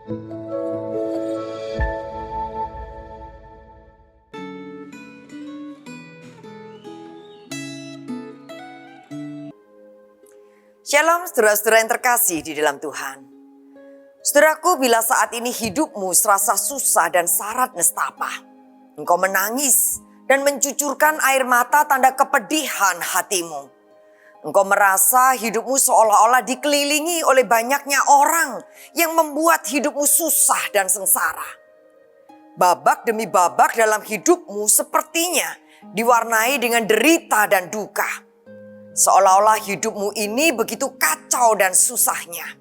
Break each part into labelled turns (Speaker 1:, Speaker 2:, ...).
Speaker 1: Shalom saudara-saudara yang terkasih di dalam Tuhan. Saudaraku, bila saat ini hidupmu serasa susah dan syarat nestapa, engkau menangis dan mencucurkan air mata tanda kepedihan hatimu. Engkau merasa hidupmu seolah-olah dikelilingi oleh banyaknya orang yang membuat hidupmu susah dan sengsara. Babak demi babak dalam hidupmu sepertinya diwarnai dengan derita dan duka. Seolah-olah hidupmu ini begitu kacau dan susahnya.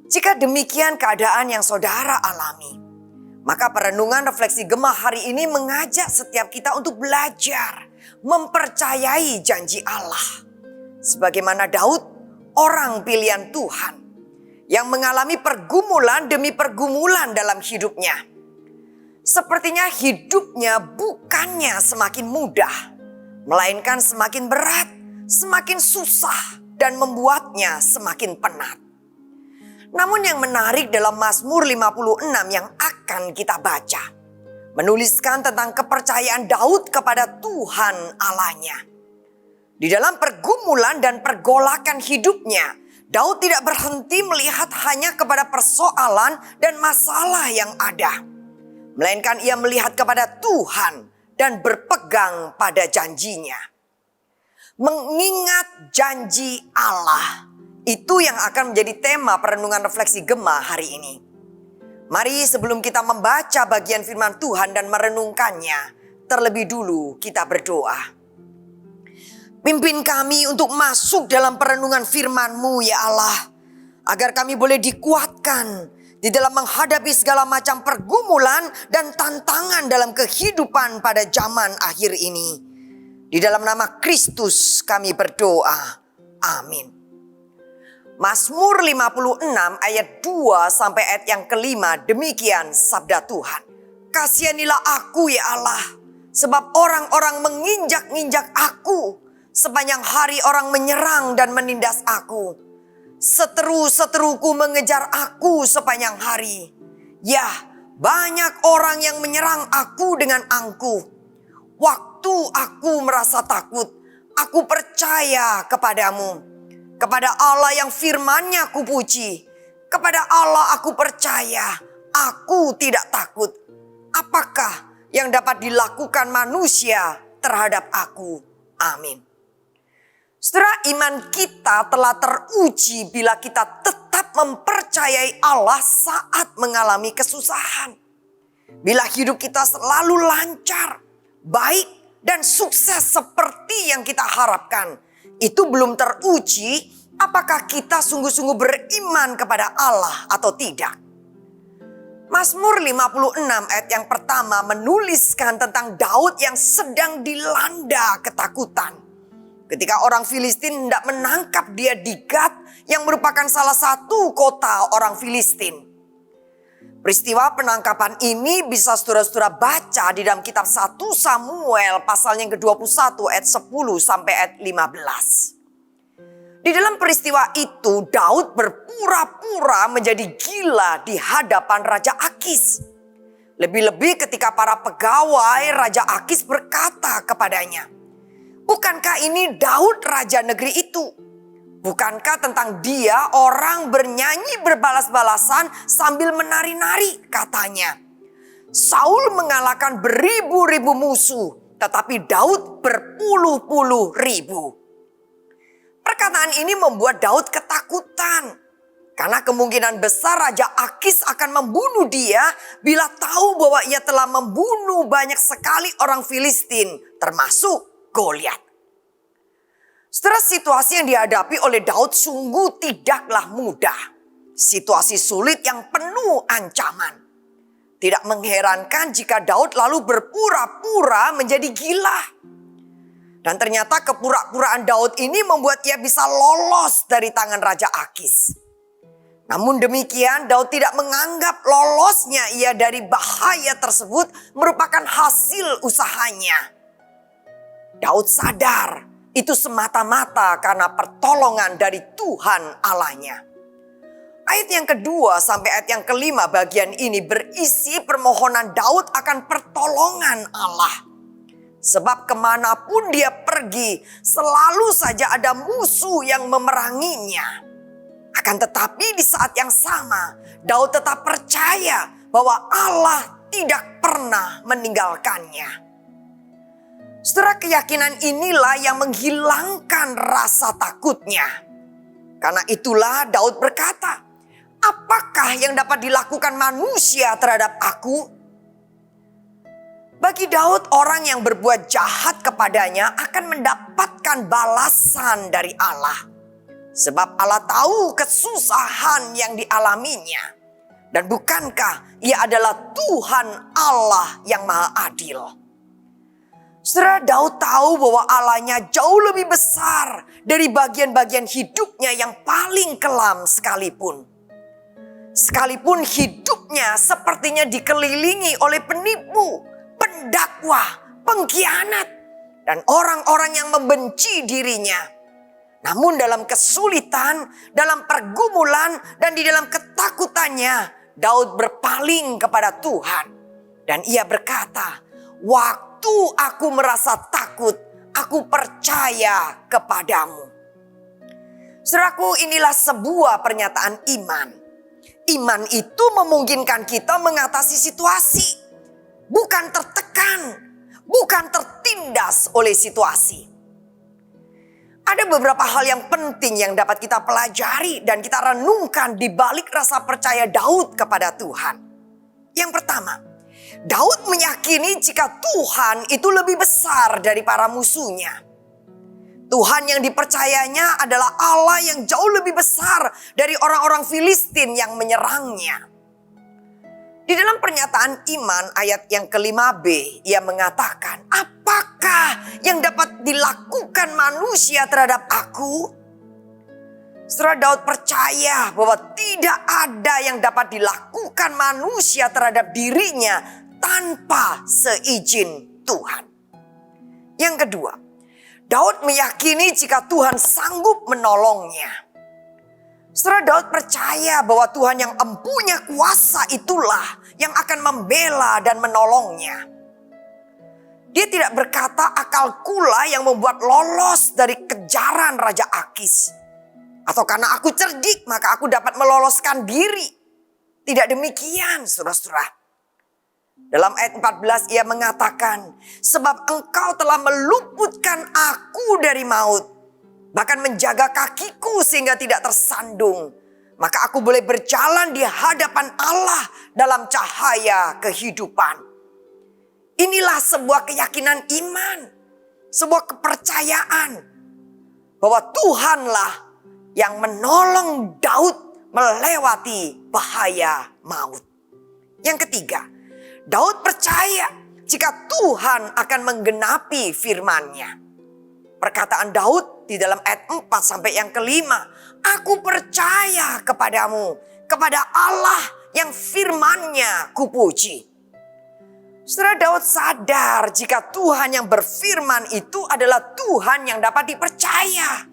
Speaker 1: Jika demikian keadaan yang saudara alami, maka perenungan refleksi Gemah hari ini mengajak setiap kita untuk belajar mempercayai janji Allah. Sebagaimana Daud, orang pilihan Tuhan, yang mengalami pergumulan demi pergumulan dalam hidupnya. Sepertinya hidupnya bukannya semakin mudah, melainkan semakin berat, semakin susah dan membuatnya semakin penat. Namun yang menarik dalam Mazmur 56 yang akan kita baca, menuliskan tentang kepercayaan Daud kepada Tuhan Allahnya. Di dalam pergumulan dan pergolakan hidupnya, Daud tidak berhenti melihat hanya kepada persoalan dan masalah yang ada, melainkan ia melihat kepada Tuhan dan berpegang pada janjinya. Mengingat janji Allah, itu yang akan menjadi tema perenungan refleksi Gemah hari ini. Mari sebelum kita membaca bagian firman Tuhan dan merenungkannya, terlebih dulu kita berdoa. Pimpin kami untuk masuk dalam perenungan firman-Mu ya Allah, agar kami boleh dikuatkan di dalam menghadapi segala macam pergumulan dan tantangan dalam kehidupan pada zaman akhir ini. Di dalam nama Kristus kami berdoa. Amin. Mazmur 56 ayat 2 sampai ayat yang kelima, demikian sabda Tuhan. Kasihanilah aku ya Allah, sebab orang-orang menginjak-injak aku. Sepanjang hari orang menyerang dan menindas aku. Seteru-seteruku mengejar aku sepanjang hari. Ya, banyak orang yang menyerang aku dengan angkuh. Waktu aku merasa takut, aku percaya kepadamu. Kepada Allah yang firman-Nya kupuji. Kepada Allah aku percaya, aku tidak takut. Apakah yang dapat dilakukan manusia terhadap aku? Amin. Saudara, iman kita telah teruji bila kita tetap mempercayai Allah saat mengalami kesusahan. Bila hidup kita selalu lancar, baik dan sukses seperti yang kita harapkan, itu belum teruji apakah kita sungguh-sungguh beriman kepada Allah atau tidak. Mazmur 56 ayat yang pertama menuliskan tentang Daud yang sedang dilanda ketakutan. Ketika orang Filistin hendak menangkap dia di Gat yang merupakan salah satu kota orang Filistin. Peristiwa penangkapan ini bisa saudara-saudara baca di dalam kitab 1 Samuel pasalnya yang ke-21 ayat 10 sampai ayat 15. Di dalam peristiwa itu Daud berpura-pura menjadi gila di hadapan Raja Akis. Lebih-lebih ketika para pegawai Raja Akis berkata kepadanya, "Bukankah ini Daud raja negeri itu? Bukankah tentang dia orang bernyanyi berbalas-balasan sambil menari-nari?" katanya. "Saul mengalahkan beribu-ribu musuh, tetapi Daud berpuluh-puluh ribu." Perkataan ini membuat Daud ketakutan. Karena kemungkinan besar Raja Akis akan membunuh dia bila tahu bahwa ia telah membunuh banyak sekali orang Filistin, termasuk Goliat. Setelah situasi yang dihadapi oleh Daud sungguh tidaklah mudah. Situasi sulit yang penuh ancaman. Tidak mengherankan jika Daud lalu berpura-pura menjadi gila. Dan ternyata kepura-puraan Daud ini membuat ia bisa lolos dari tangan Raja Akis. Namun demikian Daud tidak menganggap lolosnya ia dari bahaya tersebut merupakan hasil usahanya. Daud sadar itu semata-mata karena pertolongan dari Tuhan Allahnya. Ayat yang kedua sampai ayat yang kelima bagian ini berisi permohonan Daud akan pertolongan Allah. Sebab kemanapun dia pergi selalu saja ada musuh yang memeranginya. Akan tetapi di saat yang sama Daud tetap percaya bahwa Allah tidak pernah meninggalkannya. Saudara, keyakinan inilah yang menghilangkan rasa takutnya. Karena itulah Daud berkata, apakah yang dapat dilakukan manusia terhadap aku? Bagi Daud, orang yang berbuat jahat kepadanya akan mendapatkan balasan dari Allah. Sebab Allah tahu kesusahan yang dialaminya. Dan bukankah ia adalah Tuhan Allah yang maha adil? Saudara, Daud tahu bahwa Allahnya jauh lebih besar dari bagian-bagian hidupnya yang paling kelam sekalipun. Sekalipun hidupnya sepertinya dikelilingi oleh penipu, pendakwah, pengkhianat, dan orang-orang yang membenci dirinya. Namun dalam kesulitan, dalam pergumulan, dan di dalam ketakutannya, Daud berpaling kepada Tuhan. Dan ia berkata, waktu aku merasa takut, aku percaya kepadamu. Saudaraku, inilah sebuah pernyataan iman. Iman itu memungkinkan kita mengatasi situasi. Bukan tertekan, bukan tertindas oleh situasi. Ada beberapa hal yang penting yang dapat kita pelajari dan kita renungkan di balik rasa percaya Daud kepada Tuhan. Yang pertama, Daud meyakini jika Tuhan itu lebih besar dari para musuhnya. Tuhan yang dipercayanya adalah Allah yang jauh lebih besar dari orang-orang Filistin yang menyerangnya. Di dalam pernyataan iman ayat yang ke-5b, ia mengatakan, apakah yang dapat dilakukan manusia terhadap aku? Saudara, Daud percaya bahwa tidak ada yang dapat dilakukan manusia terhadap dirinya tanpa seizin Tuhan. Yang kedua, Daud meyakini jika Tuhan sanggup menolongnya. Saudara, Daud percaya bahwa Tuhan yang empunya kuasa itulah yang akan membela dan menolongnya. Dia tidak berkata akalkulah yang membuat lolos dari kejaran Raja Akis. Atau karena aku cerdik maka aku dapat meloloskan diri. Tidak demikian, saudara-saudara. Dalam ayat 14 ia mengatakan, sebab engkau telah meluputkan aku dari maut. Bahkan menjaga kakiku sehingga tidak tersandung. Maka aku boleh berjalan di hadapan Allah dalam cahaya kehidupan. Inilah sebuah keyakinan iman. Sebuah kepercayaan. Bahwa Tuhanlah yang menolong Daud melewati bahaya maut. Yang ketiga, Daud percaya jika Tuhan akan menggenapi firman-Nya. Perkataan Daud di dalam ayat 4 sampai yang ke-5. Aku percaya kepadamu, kepada Allah yang firman-Nya kupuji. Saudara, Daud sadar jika Tuhan yang berfirman itu adalah Tuhan yang dapat dipercaya.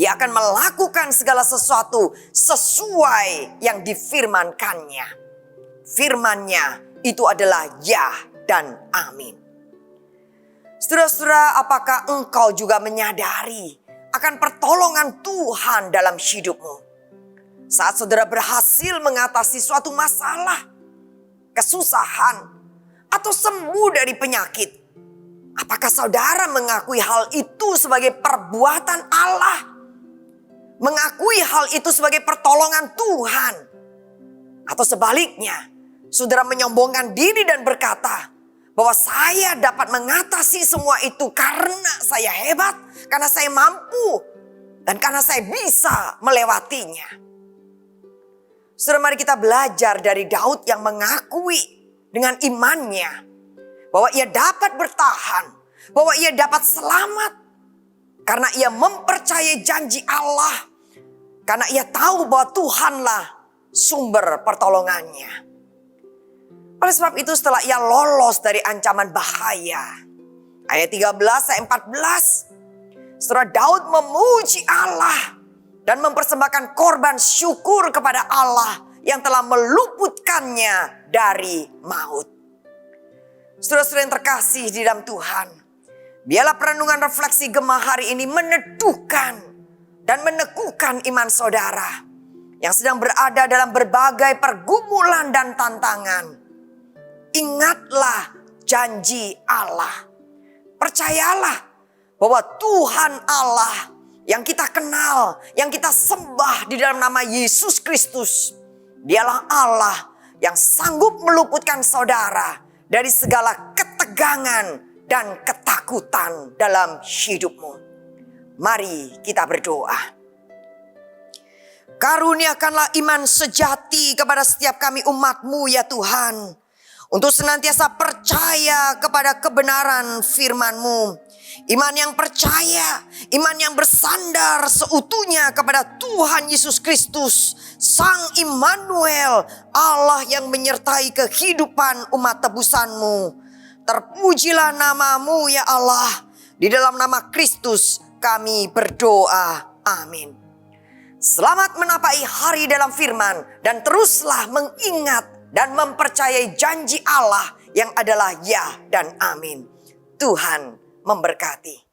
Speaker 1: Ia akan melakukan segala sesuatu sesuai yang difirmankannya. Firman-Nya itu adalah ya dan amin. Saudara-saudara, apakah engkau juga menyadari akan pertolongan Tuhan dalam hidupmu? Saat saudara berhasil mengatasi suatu masalah, kesusahan, atau sembuh dari penyakit, apakah saudara mengakui hal itu sebagai perbuatan Allah? Mengakui hal itu sebagai pertolongan Tuhan? Atau sebaliknya, saudara menyombongkan diri dan berkata, bahwa saya dapat mengatasi semua itu karena saya hebat, karena saya mampu, dan karena saya bisa melewatinya. Saudara, mari kita belajar dari Daud yang mengakui dengan imannya bahwa ia dapat bertahan, bahwa ia dapat selamat, karena ia mempercayai janji Allah, karena ia tahu bahwa Tuhanlah sumber pertolongannya. Oleh sebab itu setelah ia lolos dari ancaman bahaya. Ayat 13 sampai 14. Saudara, Daud memuji Allah. dan mempersembahkan korban syukur kepada Allah yang telah meluputkannya dari maut. Saudara-saudara yang terkasih di dalam Tuhan, biarlah perenungan refleksi Gemah hari ini meneduhkan dan meneguhkan iman saudara yang sedang berada dalam berbagai pergumulan dan tantangan. Ingatlah janji Allah. Percayalah bahwa Tuhan Allah yang kita kenal, yang kita sembah di dalam nama Yesus Kristus, Dialah Allah yang sanggup meluputkan saudara dari segala ketegangan dan ketakutan dalam hidupmu. Mari kita berdoa. Karuniakanlah iman sejati kepada setiap kami umat-Mu ya Tuhan, untuk senantiasa percaya kepada kebenaran firman-Mu. Iman yang percaya, iman yang bersandar seutuhnya kepada Tuhan Yesus Kristus, Sang Immanuel, Allah yang menyertai kehidupan umat tebusan-Mu. Terpujilah nama-Mu ya Allah, di dalam nama Kristus kami berdoa, amin. Selamat menapai hari dalam firman, dan teruslah mengingat dan mempercayai janji Allah yang adalah ya dan amin. Tuhan memberkati.